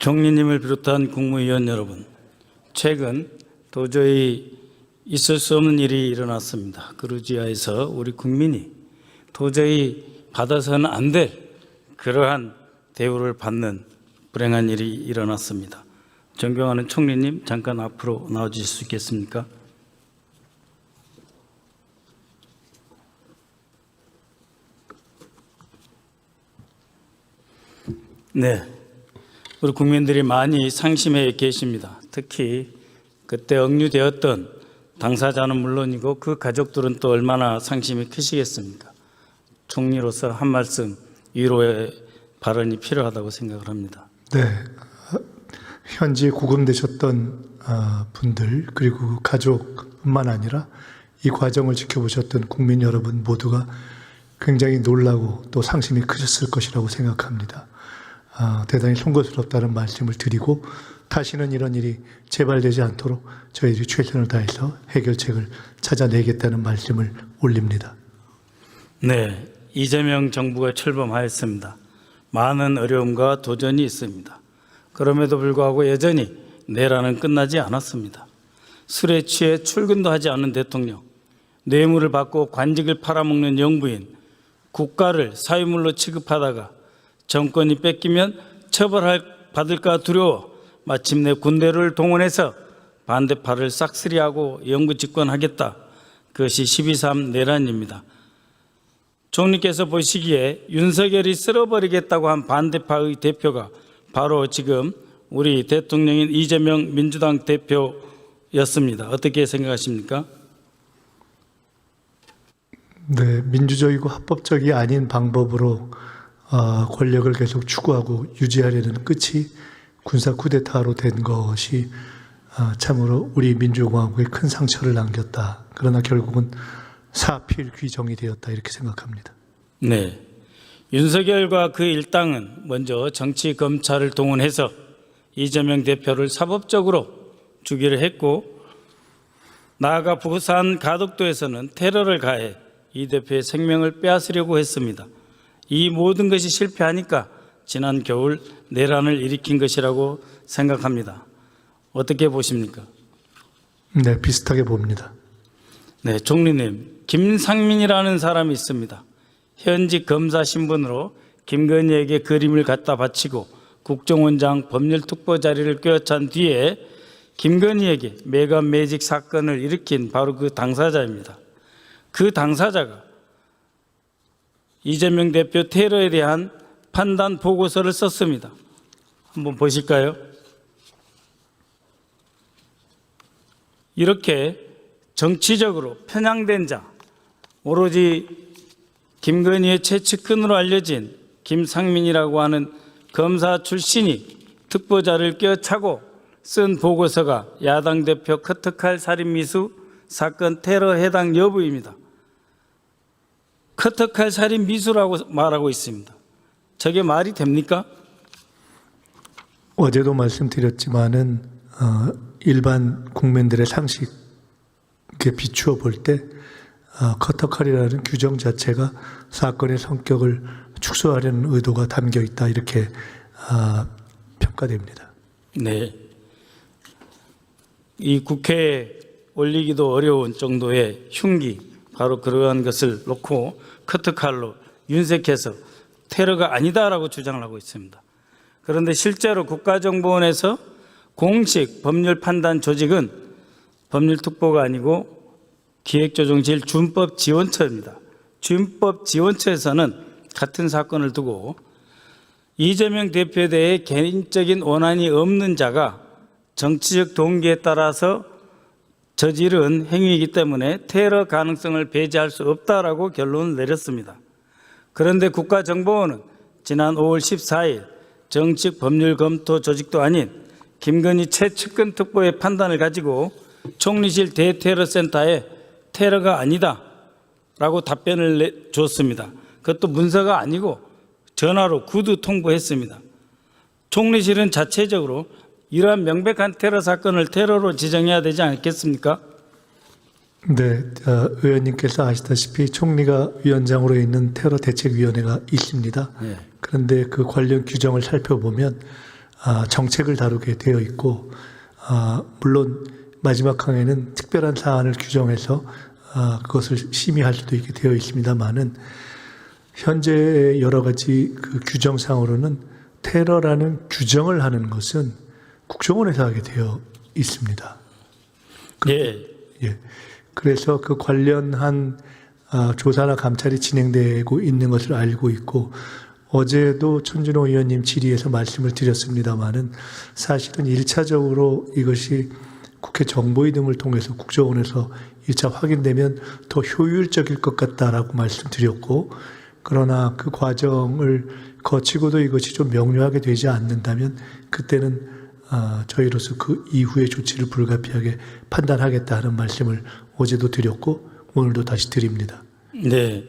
총리님을 비롯한 국무위원 여러분, 최근 도저히 있을 수 없는 일이 일어났습니다. 그루지아에서 우리 국민이 도저히 받아서는 안 될 그러한 대우를 받는 불행한 일이 일어났습니다. 존경하는 총리님, 잠깐 앞으로 나와주실 수 있겠습니까? 네, 우리 국민들이 많이 상심해 계십니다. 특히 그때 억류되었던 당사자는 물론이고 그 가족들은 또 얼마나 상심이 크시겠습니까? 총리로서 한 말씀 위로의 발언이 필요하다고 생각을 합니다. 네, 현지에 구금되셨던 분들 그리고 가족뿐만 아니라 이 과정을 지켜보셨던 국민 여러분 모두가 굉장히 놀라고 또 상심이 크셨을 것이라고 생각합니다. 대단히 송구스럽다는 말씀을 드리고 다시는 이런 일이 재발되지 않도록 저희들이 최선을 다해서 해결책을 찾아내겠다는 말씀을 올립니다. 네, 이재명 정부가 출범하였습니다. 많은 어려움과 도전이 있습니다. 그럼에도 불구하고 여전히 내란은 끝나지 않았습니다. 술에 취해 출근도 하지 않는 대통령, 뇌물을 받고 관직을 팔아먹는 영부인, 국가를 사유물로 취급하다가 정권이 뺏기면 처벌받을까 두려워 마침내 군대를 동원해서 반대파를 싹쓸이하고 영구 집권하겠다. 그것이 12.3 내란입니다. 총리께서 보시기에 윤석열이 쓸어버리겠다고 한 반대파의 대표가 바로 지금 우리 대통령인 이재명 민주당 대표였습니다. 어떻게 생각하십니까? 네, 민주적이고 합법적이 아닌 방법으로 권력을 계속 추구하고 유지하려는 끝이 군사 쿠데타로 된 것이 참으로 우리 민주공화국에 큰 상처를 남겼다. 그러나 결국은 사필귀정이 되었다 이렇게 생각합니다. 네, 윤석열과 그 일당은 먼저 정치 검찰을 동원해서 이재명 대표를 사법적으로 주기를 했고 나아가 부산 가덕도에서는 테러를 가해 이 대표의 생명을 빼앗으려고 했습니다. 이 모든 것이 실패하니까 지난 겨울 내란을 일으킨 것이라고 생각합니다. 어떻게 보십니까? 네, 비슷하게 봅니다. 네, 총리님, 김상민이라는 사람이 있습니다. 현직 검사 신분으로 김건희에게 그림을 갖다 바치고 국정원장 법률특보 자리를 꿰찬 뒤에 김건희에게 매감 매직 사건을 일으킨 바로 그 당사자입니다. 그 당사자가 이재명 대표 테러에 대한 판단 보고서를 썼습니다. 한번 보실까요? 이렇게 정치적으로 편향된 자, 오로지 김건희의 최측근으로 알려진 김상민이라고 하는 검사 출신이 특보자를 껴차고 쓴 보고서가 야당 대표 커터칼 살인미수 사건 테러 해당 여부입니다. 커터칼 살인미수라고 말하고 있습니다. 저게 말이 됩니까? 어제도 말씀드렸지만은 일반 국민들의 상식에 비추어 볼 때 커터칼이라는 규정 자체가 사건의 성격을 축소하려는 의도가 담겨 있다 이렇게 평가됩니다. 네, 이 국회에 올리기도 어려운 정도의 흉기, 바로 그러한 것을 놓고 커터칼로 윤색해서 테러가 아니다라고 주장을 하고 있습니다. 그런데 실제로 국가정보원에서 공식 법률 판단 조직은 법률특보가 아니고 기획조정실 준법지원처입니다. 준법지원처에서는 같은 사건을 두고 이재명 대표에 대해 개인적인 원한이 없는 자가 정치적 동기에 따라서 저지른 행위이기 때문에 테러 가능성을 배제할 수 없다라고 결론을 내렸습니다. 그런데 국가정보원은 지난 5월 14일 정식 법률 검토 조직도 아닌 김건희 최측근 특보의 판단을 가지고 총리실 대테러센터에 테러가 아니다 라고 답변을 줬습니다. 그것도 문서가 아니고 전화로 구두 통보했습니다. 총리실은 자체적으로 이러한 명백한 테러 사건을 테러로 지정해야 되지 않겠습니까? 네, 의원님께서 아시다시피 총리가 위원장으로 있는 테러 대책위원회가 있습니다. 네. 그런데 그 관련 규정을 살펴보면 정책을 다루게 되어 있고, 물론 마지막 항에는 특별한 사안을 규정해서 그것을 심의할 수도 있게 되어 있습니다만은, 현재 여러 가지 그 규정상으로는 테러라는 규정을 하는 것은 국정원에서 하게 되어 있습니다. 예. 예. 그래서 그 관련한 조사나 감찰이 진행되고 있는 것을 알고 있고, 어제도 천준호 의원님 질의에서 말씀을 드렸습니다마는 사실은 1차적으로 이것이 국회 정보위 등을 통해서 국정원에서 1차 확인되면 더 효율적일 것 같다라고 말씀드렸고, 그러나 그 과정을 거치고도 이것이 좀 명료하게 되지 않는다면 그때는 저희로서 그 이후의 조치를 불가피하게 판단하겠다 하는 말씀을 어제도 드렸고 오늘도 다시 드립니다. 네.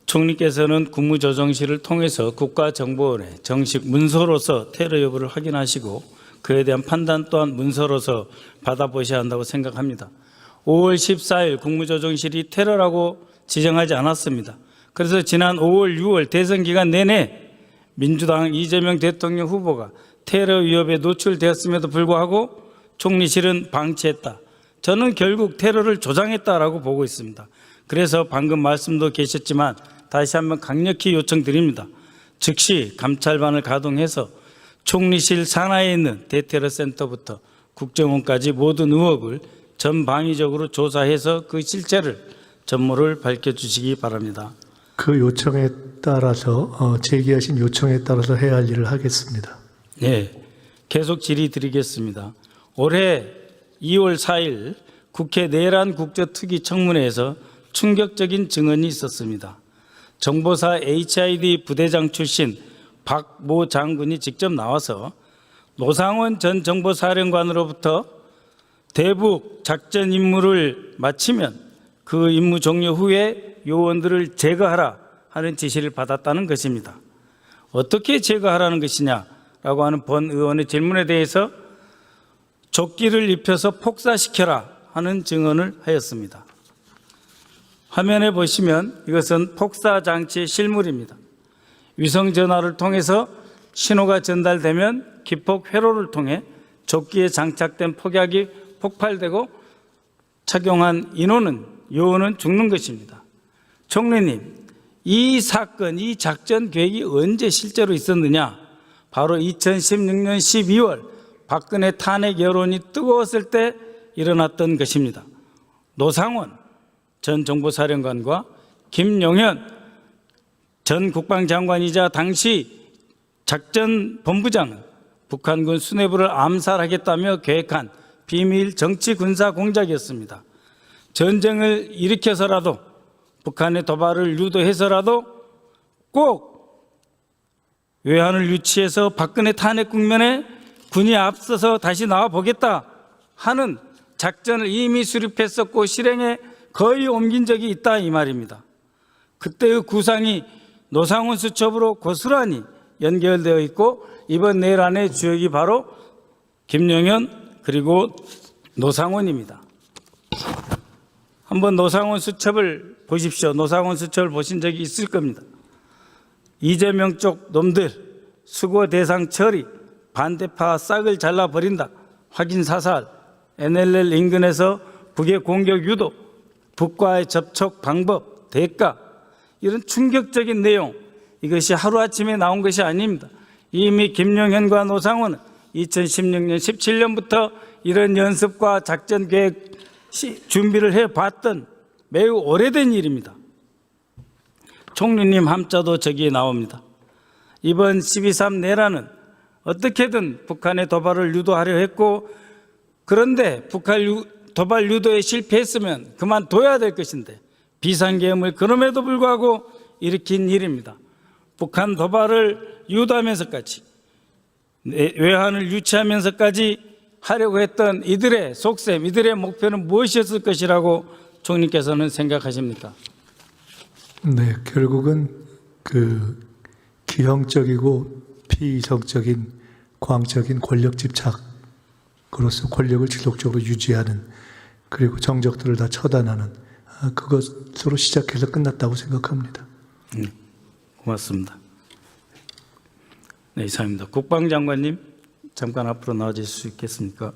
총리께서는 국무조정실을 통해서 국가정보원에 정식 문서로서 테러 여부를 확인하시고 그에 대한 판단 또한 문서로서 받아보셔야 한다고 생각합니다. 5월 14일 국무조정실이 테러라고 지정하지 않았습니다. 그래서 지난 5월, 6월 대선 기간 내내 민주당 이재명 대통령 후보가 테러 위협에 노출되었음에도 불구하고 총리실은 방치했다. 저는 결국 테러를 조장했다라고 보고 있습니다. 그래서 방금 말씀도 계셨지만 다시 한번 강력히 요청드립니다. 즉시 감찰반을 가동해서 총리실 산하에 있는 대테러 센터부터 국정원까지 모든 의혹을 전방위적으로 조사해서 그 실체를 전모를 밝혀주시기 바랍니다. 그 요청에 따라서 제기하신 요청에 따라서 해야 할 일을 하겠습니다. 네, 계속 질의 드리겠습니다. 올해 2월 4일 국회 내란 국저특위 청문회에서 충격적인 증언이 있었습니다. 정보사 HID 부대장 출신 박모 장군이 직접 나와서 노상원 전 정보사령관으로부터 대북 작전 임무를 마치면 그 임무 종료 후에 요원들을 제거하라 하는 지시를 받았다는 것입니다. 어떻게 제거하라는 것이냐라고 하는 본 의원의 질문에 대해서 조끼를 입혀서 폭사시켜라 하는 증언을 하였습니다. 화면에 보시면 이것은 폭사 장치의 실물입니다. 위성 전화를 통해서 신호가 전달되면 기폭 회로를 통해 조끼에 장착된 폭약이 폭발되고 착용한 요원은 죽는 것입니다. 총리님, 이 사건, 이 작전 계획이 언제 실제로 있었느냐? 바로 2016년 12월 박근혜 탄핵 여론이 뜨거웠을 때 일어났던 것입니다. 노상원 전 정보사령관과 김용현 전 국방장관이자 당시 작전본부장은 북한군 수뇌부를 암살하겠다며 계획한 비밀 정치 군사 공작이었습니다. 전쟁을 일으켜서라도 북한의 도발을 유도해서라도 꼭 외환을 유치해서 박근혜 탄핵 국면에 군이 앞서서 다시 나와보겠다 하는 작전을 이미 수립했었고 실행에 거의 옮긴 적이 있다 이 말입니다. 그때의 구상이 노상원 수첩으로 고스란히 연결되어 있고 이번 내란의 주역이 바로 김용현 그리고 노상원입니다. 한번 노상원 수첩을 보십시오. 노상원 수첩을 보신 적이 있을 겁니다. 이재명 쪽 놈들 수거 대상 처리, 반대파 싹을 잘라버린다, 확인 사살, NLL 인근에서 북의 공격 유도, 북과의 접촉 방법, 대가, 이런 충격적인 내용, 이것이 하루아침에 나온 것이 아닙니다. 이미 김용현과 노상원은 2016년, 17년부터 이런 연습과 작전 계획 준비를 해봤던 매우 오래된 일입니다. 총리님 함자도 저기에 나옵니다. 이번 12.3 내란은 어떻게든 북한의 도발을 유도하려 했고 그런데 북한 도발 유도에 실패했으면 그만둬야 될 것인데 비상계엄을 그럼에도 불구하고 일으킨 일입니다. 북한 도발을 유도하면서까지 외환을 유치하면서까지 하려고 했던 이들의 속셈, 이들의 목표는 무엇이었을 것이라고 총리께서는 생각하십니까? 네, 결국은 그 기형적이고 피이성적인 광적인 권력 집착으로서 권력을 지속적으로 유지하는 그리고 정적들을 다 처단하는 그것으로 시작해서 끝났다고 생각합니다. 고맙습니다. 네, 이상입니다. 국방장관님 잠깐 앞으로 나와주실 수 있겠습니까?